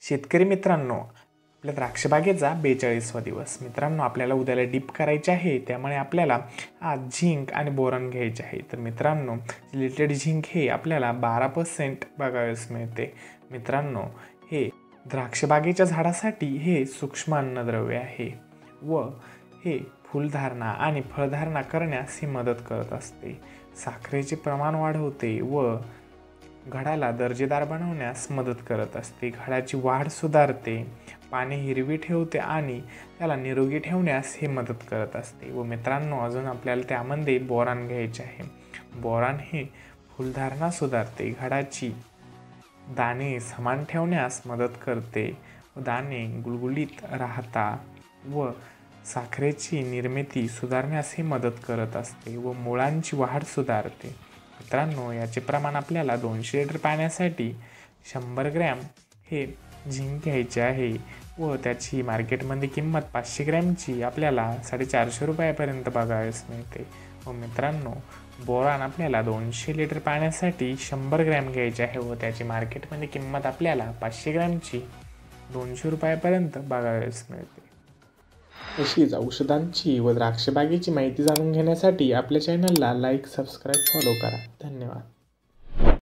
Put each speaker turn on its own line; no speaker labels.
शेतकरी मित्रांनो, आपल्या द्राक्षबागेचा 42वा दिवस. मित्रांनो, आपल्याला उद्याला डीप करायचे आहे, त्यामुळे आपल्याला आज झिंक आणि बोरॉन घ्यायचे आहे. तर मित्रांनो, लिटेड झिंक हे आपल्याला 12% बघावयास मिळते. मित्रांनो, हे द्राक्षबागेच्या झाडासाठी हे सूक्ष्म अन्नद्रव्य आहे व हे फुलधारणा आणि फळधारणा करण्यास ही मदत करत असते. साखरेचे प्रमाण वाढवते व घडाला दर्जेदार बनवण्यास मदत करत असते. घडाची वाढ सुधारते, पाने हिरवी ठेवते आणि त्याला निरोगी ठेवण्यास हे मदत करत असते. व मित्रांनो, अजून आपल्याला त्यामध्ये बोरॉन घ्यायचे आहे. बोरॉन हे फुलधारणा सुधारते, घडाची दाणे समान ठेवण्यास मदत करते व दाणे गुळगुळीत राहता व साखरेची निर्मिती सुधारण्यास ही मदत करत असते व मुळांची वाढ सुधारते. मित्रांनो, याचे प्रमाण आपल्याला 200 लिटर पाण्यासाठी 100 ग्रॅम हे झिंक घ्यायचे आहे व त्याची मार्केटमध्ये किंमत 500 ग्रॅमची आपल्याला 450 रुपयापर्यंत बघावयास मिळते. व मित्रांनो, बोरॉन आपल्याला 200 लिटर पाण्यासाठी 100 ग्रॅम घ्यायचे आहे व त्याची मार्केटमध्ये किंमत आपल्याला 500 ग्रॅमची 200 रुपयापर्यंत बघावयास मिळते. अशीच औषधांची व द्राक्षबागेची माहिती जाणून घेण्यासाठी आपल्या चॅनलला लाईक, सबस्क्राईब, फॉलो करा. धन्यवाद.